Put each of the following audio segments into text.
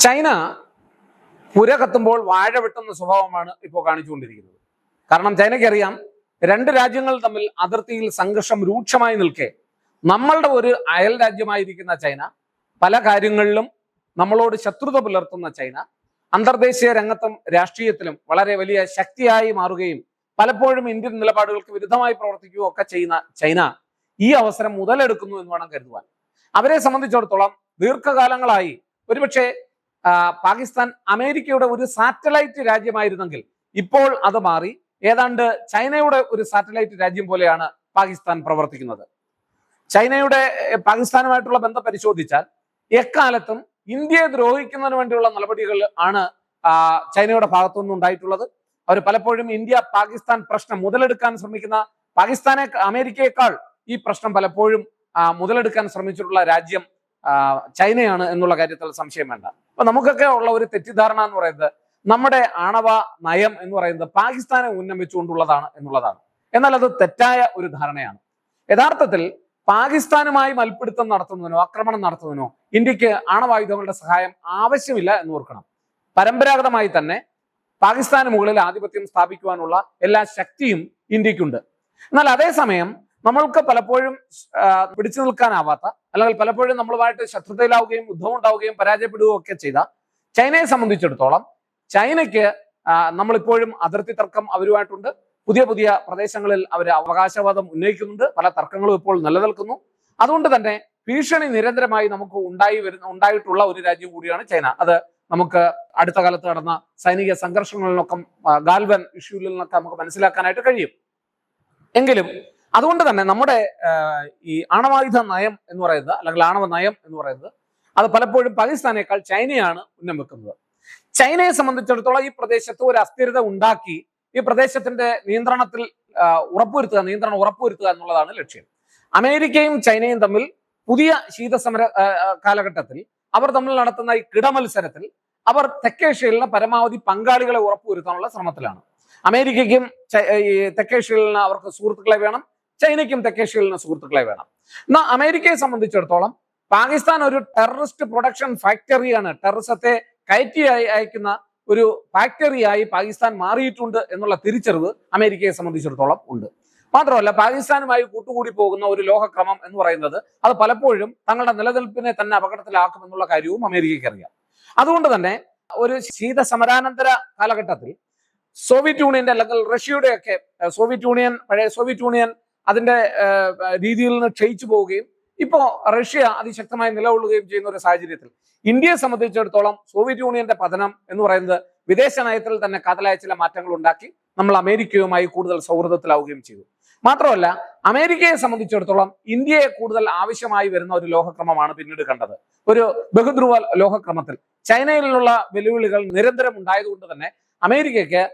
China പുര കത്തുമ്പോൾ വാഴ വെട്ടുന്ന സ്വഭാവമാണ് ഇപ്പോൾ കാണിച്ചുകൊണ്ടിരിക്കുന്നത്. കാരണം ചൈനയ്ക്കറിയാം, രണ്ട് രാജ്യങ്ങൾ തമ്മിൽ അതിർത്തിയിൽ സംഘർഷം രൂക്ഷമായി നിൽക്കെ നമ്മളുടെ ഒരു അയൽ രാജ്യമായിരിക്കുന്ന ചൈന, പല കാര്യങ്ങളിലും നമ്മളോട് ശത്രുത പുലർത്തുന്ന ചൈന അന്തർദേശീയ രംഗത്തും രാഷ്ട്രീയത്തിലും വളരെ വലിയ ശക്തിയായി മാറുകയും പലപ്പോഴും ഇന്ത്യൻ നിലപാടുകൾക്ക് വിരുദ്ധമായി പ്രവർത്തിക്കുകയും ഒക്കെ ചെയ്യുന്ന ചൈന ഈ അവസരം മുതലെടുക്കുന്നു എന്ന് വേണം കരുതുവാൻ. അവരെ സംബന്ധിച്ചിടത്തോളം ദീർഘകാലങ്ങളായി ഒരുപക്ഷെ പാകിസ്ഥാൻ അമേരിക്കയുടെ ഒരു സാറ്റലൈറ്റ് രാജ്യമായിരുന്നെങ്കിൽ ഇപ്പോൾ അത് മാറി ഏതാണ്ട് ചൈനയുടെ ഒരു സാറ്റലൈറ്റ് രാജ്യം പോലെയാണ് പാകിസ്ഥാൻ പ്രവർത്തിക്കുന്നത്. ചൈനയുടെ പാകിസ്ഥാനുമായിട്ടുള്ള ബന്ധം പരിശോധിച്ചാൽ എക്കാലത്തും ഇന്ത്യയെ ദ്രോഹിക്കുന്നതിന് വേണ്ടിയുള്ള നടപടികൾ ആണ് ചൈനയുടെ ഭാഗത്തുനിന്ന് ഉണ്ടായിട്ടുള്ളത്. അവർ പലപ്പോഴും ഇന്ത്യ പാകിസ്ഥാൻ പ്രശ്നം മുതലെടുക്കാൻ ശ്രമിക്കുന്ന പാകിസ്ഥാനെ അമേരിക്കയെക്കാൾ ഈ പ്രശ്നം പലപ്പോഴും മുതലെടുക്കാൻ ശ്രമിച്ചിട്ടുള്ള രാജ്യം ചൈനയാണ് എന്നുള്ള കാര്യത്തിൽ സംശയം വേണ്ട. അപ്പൊ നമുക്കൊക്കെ ഉള്ള ഒരു തെറ്റിദ്ധാരണ എന്ന് പറയുന്നത് നമ്മുടെ ആണവ നയം എന്ന് പറയുന്നത് പാകിസ്ഥാനെ ഉന്നം വെച്ചുകൊണ്ടുള്ളതാണ് എന്നുള്ളതാണ്. എന്നാൽ അത് തെറ്റായ ഒരു ധാരണയാണ്. യഥാർത്ഥത്തിൽ പാകിസ്ഥാനുമായി മൽപ്പിടുത്തം നടത്തുന്നതിനോ ആക്രമണം നടത്തുന്നതിനോ ഇന്ത്യക്ക് ആണവായുധങ്ങളുടെ സഹായം ആവശ്യമില്ല എന്ന് ഓർക്കണം. പരമ്പരാഗതമായി തന്നെ പാകിസ്ഥാന് മുകളിൽ ആധിപത്യം സ്ഥാപിക്കുവാനുള്ള എല്ലാ ശക്തിയും ഇന്ത്യക്കുണ്ട്. എന്നാൽ അതേസമയം നമ്മൾക്ക് പലപ്പോഴും പിടിച്ചു നിൽക്കാനാവാത്ത, അല്ലെങ്കിൽ പലപ്പോഴും നമ്മളുമായിട്ട് ശത്രുതയിലാവുകയും യുദ്ധം ഉണ്ടാവുകയും പരാജയപ്പെടുകയും ഒക്കെ ചെയ്ത ചൈനയെ സംബന്ധിച്ചിടത്തോളം ചൈനയ്ക്ക് നമ്മളിപ്പോഴും അതിർത്തി തർക്കം അവരുമായിട്ടുണ്ട്. പുതിയ പുതിയ പ്രദേശങ്ങളിൽ അവർ അവകാശവാദം ഉന്നയിക്കുന്നുണ്ട്. പല തർക്കങ്ങളും ഇപ്പോൾ നിലനിൽക്കുന്നു. അതുകൊണ്ട് തന്നെ ഭീഷണി നിരന്തരമായി നമുക്ക് ഉണ്ടായിട്ടുള്ള ഒരു രാജ്യം കൂടിയാണ് ചൈന. അത് നമുക്ക് അടുത്ത കാലത്ത് നടന്ന സൈനിക സംഘർഷങ്ങളിൽ നിന്നൊക്കെ ഗാൽവൻ ഇഷ്യൂവിൽ നിന്നൊക്കെ നമുക്ക് മനസ്സിലാക്കാനായിട്ട് കഴിയും. എങ്കിലും അതുകൊണ്ട് തന്നെ നമ്മുടെ ഈ ആണവായുധ നയം എന്ന് പറയുന്നത്, അല്ലെങ്കിൽ ആണവ നയം എന്ന് പറയുന്നത്, അത് പലപ്പോഴും പാകിസ്ഥാനേക്കാൾ ചൈനയാണ് ഉന്നം വെക്കുന്നത്. ചൈനയെ സംബന്ധിച്ചിടത്തോളം ഈ പ്രദേശത്ത് ഒരു അസ്ഥിരത ഉണ്ടാക്കി ഈ പ്രദേശത്തിന്റെ നിയന്ത്രണം ഉറപ്പുവരുത്തുക എന്നുള്ളതാണ് ലക്ഷ്യം. അമേരിക്കയും ചൈനയും തമ്മിൽ പുതിയ ശീതസമര കാലഘട്ടത്തിൽ അവർ തമ്മിൽ നടത്തുന്ന ഈ കിടമത്സരത്തിൽ അവർ തെക്കേഷ്യയിലെ പരമാവധി പങ്കാളികളെ ഉറപ്പുവരുത്താനുള്ള ശ്രമത്തിലാണ്. അമേരിക്കയ്ക്കും തെക്കേഷ്യയിലിന് അവർക്ക് സുഹൃത്തുക്കളെ വേണം, ചൈനയ്ക്കും തെക്കേഷ്യയിലിന് സുഹൃത്തുക്കളെ വേണം. എന്നാൽ അമേരിക്കയെ സംബന്ധിച്ചിടത്തോളം പാകിസ്ഥാൻ ഒരു ടെററിസ്റ്റ് പ്രൊഡക്ഷൻ ഫാക്ടറിയാണ്. ടെററിസത്തെ കയറ്റി അയക്കുന്ന ഒരു ഫാക്ടറിയായി പാകിസ്ഥാൻ മാറിയിട്ടുണ്ട് എന്നുള്ള തിരിച്ചറിവ് അമേരിക്കയെ സംബന്ധിച്ചിടത്തോളം ഉണ്ട്. മാത്രമല്ല, പാകിസ്ഥാനുമായി കൂട്ടുകൂടി പോകുന്ന ഒരു ലോകക്രമം എന്ന് പറയുന്നത് അത് പലപ്പോഴും തങ്ങളുടെ നിലനിൽപ്പിനെ തന്നെ അപകടത്തിലാക്കും എന്നുള്ള കാര്യവും അമേരിക്കയ്ക്ക് അറിയാം. അതുകൊണ്ട് തന്നെ ഒരു ശീത സമരാനന്തര കാലഘട്ടത്തിൽ സോവിയറ്റ് യൂണിയന്റെ, അല്ലെങ്കിൽ റഷ്യയുടെ ഒക്കെ പഴയ സോവിയറ്റ് യൂണിയൻ അതിന്റെ രീതിയിൽ നിന്ന് ക്ഷയിച്ചു പോവുകയും ഇപ്പോ റഷ്യ അതിശക്തമായി നിലകൊള്ളുകയും ചെയ്യുന്ന ഒരു സാഹചര്യത്തിൽ ഇന്ത്യയെ സംബന്ധിച്ചിടത്തോളം സോവിയറ്റ് യൂണിയന്റെ പതനം എന്ന് പറയുന്നത് വിദേശ നയത്തിൽ തന്നെ കാതലായ ചില മാറ്റങ്ങൾ ഉണ്ടാക്കി നമ്മൾ അമേരിക്കയുമായി കൂടുതൽ സൗഹൃദത്തിലാവുകയും ചെയ്തു. മാത്രമല്ല, അമേരിക്കയെ സംബന്ധിച്ചിടത്തോളം ഇന്ത്യയെ കൂടുതൽ ആവശ്യമായി വരുന്ന ഒരു ലോകക്രമമാണ് പിന്നീട് കണ്ടത്. ഒരു ബഹുധ്രുവ ലോകക്രമത്തിൽ ചൈനയിൽ നിന്നുള്ള വെല്ലുവിളികൾ നിരന്തരം ഉണ്ടായതുകൊണ്ട് തന്നെ അമേരിക്കയ്ക്ക്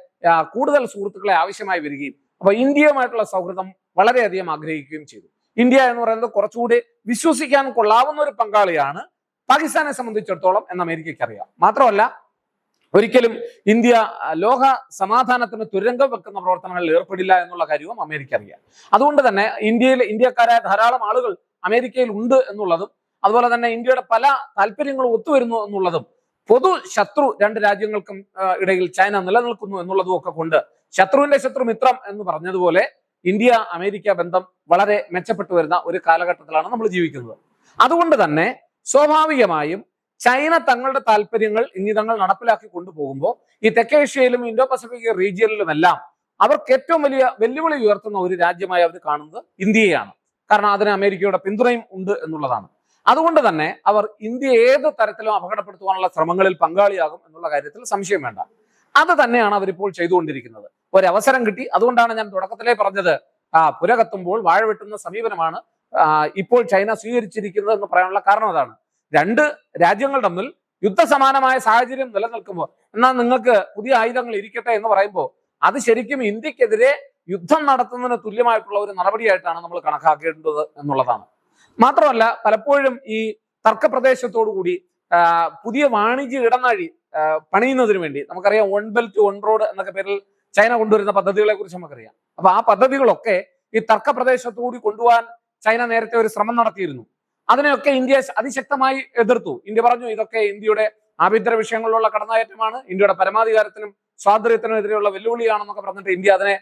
കൂടുതൽ സുഹൃത്തുക്കളെ ആവശ്യമായി വരികയും അപ്പൊ ഇന്ത്യയുമായിട്ടുള്ള സൗഹൃദം വളരെയധികം ആഗ്രഹിക്കുകയും ചെയ്തു. ഇന്ത്യ എന്ന് പറയുന്നത് കുറച്ചുകൂടി വിശ്വസിക്കാൻ കൊള്ളാവുന്ന ഒരു പങ്കാളിയാണ് പാകിസ്ഥാനെ സംബന്ധിച്ചിടത്തോളം എന്ന് അമേരിക്കയ്ക്ക് അറിയാം. മാത്രമല്ല, ഒരിക്കലും ഇന്ത്യ ലോക സമാധാനത്തിന് തുരങ്കം വെക്കുന്ന പ്രവർത്തനങ്ങളിൽ ഏർപ്പെടില്ല എന്നുള്ള കാര്യവും അമേരിക്ക അറിയാം. അതുകൊണ്ട് തന്നെ ഇന്ത്യക്കാരായ ധാരാളം ആളുകൾ അമേരിക്കയിൽ ഉണ്ട് എന്നുള്ളതും, അതുപോലെ തന്നെ ഇന്ത്യയുടെ പല താല്പര്യങ്ങളും ഒത്തുവരുന്നു എന്നുള്ളതും, പൊതു ശത്രു രണ്ട് രാജ്യങ്ങൾക്കും ഇടയിൽ ചൈന നിലനിൽക്കുന്നു എന്നുള്ളതും ഒക്കെ കൊണ്ട് ശത്രുവിന്റെ ശത്രു മിത്രം എന്ന് പറഞ്ഞതുപോലെ ഇന്ത്യ അമേരിക്ക ബന്ധം വളരെ മെച്ചപ്പെട്ടു വരുന്ന ഒരു കാലഘട്ടത്തിലാണ് നമ്മൾ ജീവിക്കുന്നത്. അതുകൊണ്ട് തന്നെ സ്വാഭാവികമായും ചൈന തങ്ങളുടെ താല്പര്യങ്ങൾ ഇംഗിതങ്ങൾ നടപ്പിലാക്കി കൊണ്ടുപോകുമ്പോൾ ഈ തെക്കേഷ്യയിലും ഇൻഡോ പസഫിക് റീജിയനിലുമെല്ലാം അവർക്ക് ഏറ്റവും വലിയ വെല്ലുവിളി ഉയർത്തുന്ന ഒരു രാജ്യമായി അവർ കാണുന്നത് ഇന്ത്യയാണ്. കാരണം അതിന് അമേരിക്കയുടെ പിന്തുണയും ഉണ്ട് എന്നുള്ളതാണ്. അതുകൊണ്ട് തന്നെ അവർ ഇന്ത്യ ഏത് തരത്തിലും അപകടപ്പെടുത്തുവാനുള്ള ശ്രമങ്ങളിൽ പങ്കാളിയാകും എന്നുള്ള കാര്യത്തിൽ സംശയം വേണ്ട. അത് തന്നെയാണ് അവരിപ്പോൾ ചെയ്തുകൊണ്ടിരിക്കുന്നത്. ഒരവസരം കിട്ടി. അതുകൊണ്ടാണ് ഞാൻ തുടക്കത്തിലേ പറഞ്ഞത്, പുര കത്തുമ്പോൾ വാഴ വെട്ടുന്ന സമീപനമാണ് ഇപ്പോൾ ചൈന സ്വീകരിച്ചിരിക്കുന്നത് എന്ന് പറയാനുള്ള കാരണം അതാണ്. രണ്ട് രാജ്യങ്ങൾ തമ്മിൽ യുദ്ധസമാനമായ സാഹചര്യം നിലനിൽക്കുമ്പോൾ എന്നാൽ നിങ്ങൾക്ക് പുതിയ ആയുധങ്ങൾ ഇരിക്കട്ടെ എന്ന് പറയുമ്പോൾ അത് ശരിക്കും ഇന്ത്യക്കെതിരെ യുദ്ധം നടത്തുന്നതിന് തുല്യമായിട്ടുള്ള ഒരു നടപടിയായിട്ടാണ് നമ്മൾ കണക്കാക്കേണ്ടത് എന്നുള്ളതാണ്. മാത്രമല്ല, പലപ്പോഴും ഈ തർക്കപ്രദേശത്തോടുകൂടി പുതിയ വാണിജ്യ ഇടനാഴി പണിയുന്നതിന് വേണ്ടി നമുക്കറിയാം, 1 ബെൽറ്റ് 1 റോഡ് എന്നൊക്കെ പേരിൽ ചൈന കൊണ്ടുവരുന്ന പദ്ധതികളെ കുറിച്ച് നമുക്കറിയാം. അപ്പൊ ആ പദ്ധതികളൊക്കെ ഈ തർക്കപ്രദേശത്തുകൂടി കൊണ്ടുപോകാൻ ചൈന നേരത്തെ ഒരു ശ്രമം നടത്തിയിരുന്നു. അതിനെയൊക്കെ ഇന്ത്യ അതിശക്തമായി എതിർത്തു. ഇന്ത്യ പറഞ്ഞു ഇതൊക്കെ ഇന്ത്യയുടെ ആഭ്യന്തര വിഷയങ്ങളിലുള്ള കടന്നുകയറ്റമാണ്, ഇന്ത്യയുടെ പരമാധികാരത്തിനും സ്വാതന്ത്ര്യത്തിനും എതിരെയുള്ള വെല്ലുവിളിയാണെന്നൊക്കെ പറഞ്ഞിട്ട് ഇന്ത്യ അതിനെ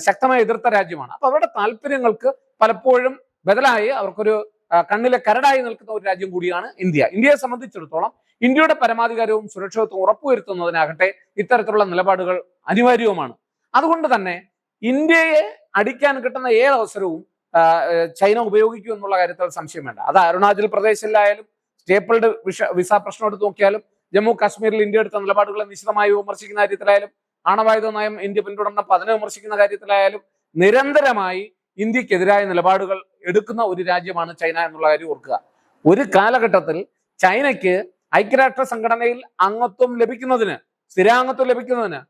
ശക്തമായി എതിർത്ത രാജ്യമാണ്. അപ്പൊ അവരുടെ താല്പര്യങ്ങൾക്ക് പലപ്പോഴും ബദലായി അവർക്കൊരു കണ്ണിലെ കരടായി നിൽക്കുന്ന ഒരു രാജ്യം കൂടിയാണ് ഇന്ത്യ. ഇന്ത്യയെ സംബന്ധിച്ചിടത്തോളം ഇന്ത്യയുടെ പരമാധികാരവും സുരക്ഷിതത്വവും ഉറപ്പുവരുത്തുന്നതിനാകട്ടെ ഇത്തരത്തിലുള്ള നിലപാടുകൾ അനിവാര്യവുമാണ്. അതുകൊണ്ട് തന്നെ ഇന്ത്യയെ അടിക്കാൻ കിട്ടുന്ന ഏത് അവസരവും ചൈന ഉപയോഗിക്കും എന്നുള്ള കാര്യത്തിൽ സംശയം വേണ്ട. അത് അരുണാചൽ പ്രദേശിലായാലും സ്റ്റേപ്പിൾഡ് വിസ പ്രശ്നം എടുത്ത് നോക്കിയാലും ജമ്മു കാശ്മീരിൽ ഇന്ത്യ എടുത്ത നിലപാടുകളെ നിശിതമായി വിമർശിക്കുന്ന കാര്യത്തിലായാലും ആണവായുധ നയം ഇന്ത്യ പിന്തുടർന്നപ്പോൾ അതിനെ വിമർശിക്കുന്ന കാര്യത്തിലായാലും നിരന്തരമായി ഇന്ത്യക്കെതിരായ നിലപാടുകൾ എടുക്കുന്ന ഒരു രാജ്യമാണ് ചൈന എന്നുള്ള കാര്യം ഓർക്കുക. ഒരു കാലഘട്ടത്തിൽ ചൈനയ്ക്ക് ഐക്യരാഷ്ട്ര സംഘടനയിൽ അംഗത്വം ലഭിക്കുന്നതിന്, സ്ഥിരാംഗത്വം ലഭിക്കുന്നതിന്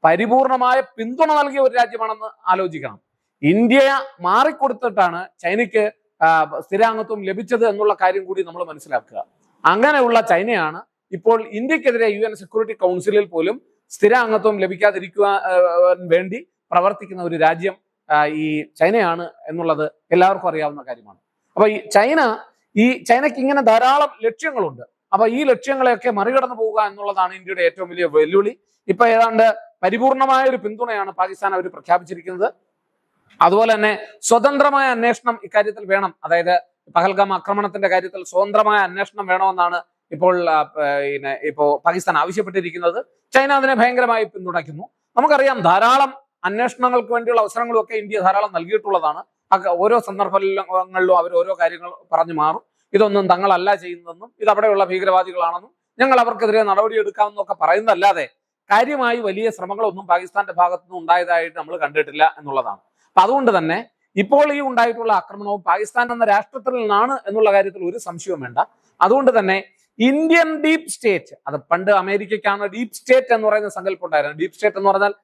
പരിപൂർണമായ പിന്തുണ നൽകിയ ഒരു രാജ്യമാണെന്ന് ആലോചിക്കണം. ഇന്ത്യ മാറിക്കൊടുത്തിട്ടാണ് ചൈനയ്ക്ക് സ്ഥിരാംഗത്വം ലഭിച്ചത് എന്നുള്ള കാര്യം കൂടി നമ്മൾ മനസ്സിലാക്കുക. അങ്ങനെയുള്ള ചൈനയാണ് ഇപ്പോൾ ഇന്ത്യക്കെതിരെ UN സെക്യൂരിറ്റി കൗൺസിലിൽ പോലും സ്ഥിരാംഗത്വം ലഭിക്കാതിരിക്കുവാൻ വേണ്ടി പ്രവർത്തിക്കുന്ന ഒരു രാജ്യം ഈ ചൈനയാണ് എന്നുള്ളത് എല്ലാവർക്കും അറിയാവുന്ന കാര്യമാണ്. അപ്പൊ ചൈനയ്ക്ക് ഇങ്ങനെ ധാരാളം ലക്ഷ്യങ്ങളുണ്ട്. അപ്പൊ ഈ ലക്ഷ്യങ്ങളെയൊക്കെ മറികടന്നു പോവുക എന്നുള്ളതാണ് ഇന്ത്യയുടെ ഏറ്റവും വലിയ വെല്ലുവിളി. ഇപ്പൊ ഏതാണ്ട് പരിപൂർണമായ ഒരു പിന്തുണയാണ് പാകിസ്ഥാൻ അവർ പ്രഖ്യാപിച്ചിരിക്കുന്നത്. അതുപോലെ തന്നെ സ്വതന്ത്രമായ അന്വേഷണം ഇക്കാര്യത്തിൽ വേണം. അതായത് പഹൽഗാം ആക്രമണത്തിന്റെ കാര്യത്തിൽ സ്വതന്ത്രമായ അന്വേഷണം വേണമെന്നാണ് ഇപ്പോൾ പാകിസ്ഥാൻ ആവശ്യപ്പെട്ടിരിക്കുന്നത്. ചൈന അതിനെ ഭയങ്കരമായി പിന്തുണയ്ക്കുന്നു. നമുക്കറിയാം ധാരാളം അന്വേഷണങ്ങൾക്ക് വേണ്ടിയുള്ള അവസരങ്ങളും ഒക്കെ ഇന്ത്യ ധാരാളം നൽകിയിട്ടുള്ളതാണ്. ഓരോ സന്ദർഭങ്ങളിലും അവർ ഓരോ കാര്യങ്ങൾ പറഞ്ഞു മാറും. ഇതൊന്നും തങ്ങളല്ല ചെയ്യുന്നതെന്നും ഇത് അവിടെയുള്ള ഭീകരവാദികളാണെന്നും ഞങ്ങൾ അവർക്കെതിരെ നടപടിയെടുക്കാമെന്നൊക്കെ പറയുന്നതല്ലാതെ കാര്യമായി വലിയ ശ്രമങ്ങളൊന്നും പാകിസ്ഥാന്റെ ഭാഗത്തുനിന്ന് ഉണ്ടായതായിട്ട് നമ്മൾ കണ്ടിട്ടില്ല എന്നുള്ളതാണ്. അപ്പൊ അതുകൊണ്ട് തന്നെ ഇപ്പോൾ ഈ ഉണ്ടായിട്ടുള്ള ആക്രമണവും പാകിസ്ഥാൻ എന്ന രാഷ്ട്രത്തിൽ നിന്നാണ് എന്നുള്ള കാര്യത്തിൽ ഒരു സംശയവും വേണ്ട. അതുകൊണ്ട് തന്നെ ഇന്ത്യൻ ഡീപ് സ്റ്റേറ്റ്, അത് പണ്ട് അമേരിക്കയ്ക്കാണ് ഡീപ് സ്റ്റേറ്റ് എന്ന് പറയുന്ന സങ്കല്പം ഉണ്ടായിരുന്നു. ഡീപ് സ്റ്റേറ്റ് എന്ന് പറഞ്ഞാൽ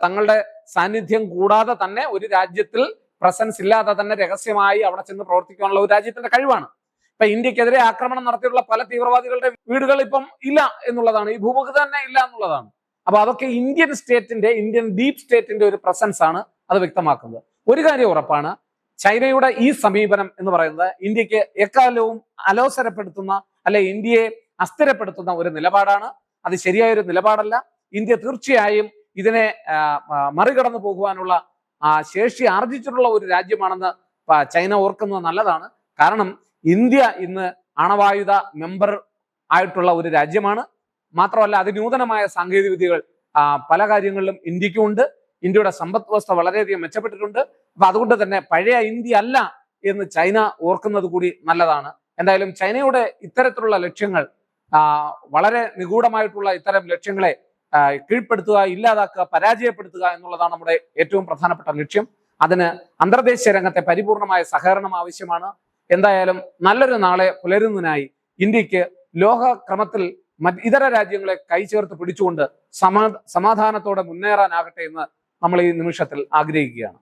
തങ്ങളുടെ സാന്നിധ്യം കൂടാതെ തന്നെ ഒരു രാജ്യത്തിൽ പ്രസൻസ് ഇല്ലാതെ തന്നെ രഹസ്യമായി അവിടെ ചെന്ന് പ്രവർത്തിക്കാനുള്ള ഒരു രാജ്യത്തിന്റെ കഴിവാണ്. ഇപ്പൊ ഇന്ത്യക്കെതിരെ ആക്രമണം നടത്തിയുള്ള പല തീവ്രവാദികളുടെ വീടുകൾ ഇപ്പം ഇല്ല എന്നുള്ളതാണ്, ഈ ഭൂമുഖത്ത് തന്നെ ഇല്ല എന്നുള്ളതാണ്. അപ്പൊ അതൊക്കെ ഇന്ത്യൻ ഡീപ് സ്റ്റേറ്റിന്റെ ഒരു പ്രസൻസ് ആണ് അത് വ്യക്തമാക്കുന്നത്. ഒരു കാര്യം ഉറപ്പാണ്, ചൈനയുടെ ഈ സമീപനം എന്ന് പറയുന്നത് ഇന്ത്യക്ക് എക്കാലവും അലോസരപ്പെടുത്തുന്ന അല്ലെ ഇന്ത്യയെ അസ്ഥിരപ്പെടുത്തുന്ന ഒരു നിലപാടാണ്. അത് ശരിയായ ഒരു നിലപാടല്ല. ഇന്ത്യ തീർച്ചയായും ഇതിനെ മറികടന്നു പോകുവാനുള്ള ശേഷി ആർജിച്ചിട്ടുള്ള ഒരു രാജ്യമാണെന്ന് ചൈന ഓർക്കുന്നത് നല്ലതാണ്. കാരണം ഇന്ത്യ ഇന്ന് ആണവായുധ മെമ്പർ ആയിട്ടുള്ള ഒരു രാജ്യമാണ്. മാത്രമല്ല അതിനൂതനമായ സാങ്കേതിക വിദ്യകൾ പല കാര്യങ്ങളിലും ഇന്ത്യക്കുണ്ട്. ഇന്ത്യയുടെ സമ്പദ് വ്യവസ്ഥ വളരെയധികം മെച്ചപ്പെട്ടിട്ടുണ്ട്. അപ്പൊ അതുകൊണ്ട് തന്നെ പഴയ ഇന്ത്യ അല്ല എന്ന് ചൈന ഓർക്കുന്നത് കൂടി നല്ലതാണ്. എന്തായാലും ചൈനയുടെ ഇത്തരത്തിലുള്ള ലക്ഷ്യങ്ങൾ, വളരെ നിഗൂഢമായിട്ടുള്ള ഇത്തരം ലക്ഷ്യങ്ങളെ കീഴ്പ്പെടുത്തുക, ഇല്ലാതാക്കുക, പരാജയപ്പെടുത്തുക എന്നുള്ളതാണ് നമ്മുടെ ഏറ്റവും പ്രധാനപ്പെട്ട ലക്ഷ്യം. അതിന് അന്തർദേശീയ രംഗത്തെ പരിപൂർണമായ സഹകരണം ആവശ്യമാണ്. എന്തായാലും നല്ലൊരു നാളെ പുലരുന്നതിനായി ഇന്ത്യക്ക് ലോകക്രമത്തിൽ ഇതര രാജ്യങ്ങളെ കൈചേർത്ത് പിടിച്ചുകൊണ്ട് സമാധാനത്തോടെ മുന്നേറാനാകട്ടെ എന്ന് നമ്മൾ ഈ നിമിഷത്തിൽ ആഗ്രഹിക്കുകയാണ്.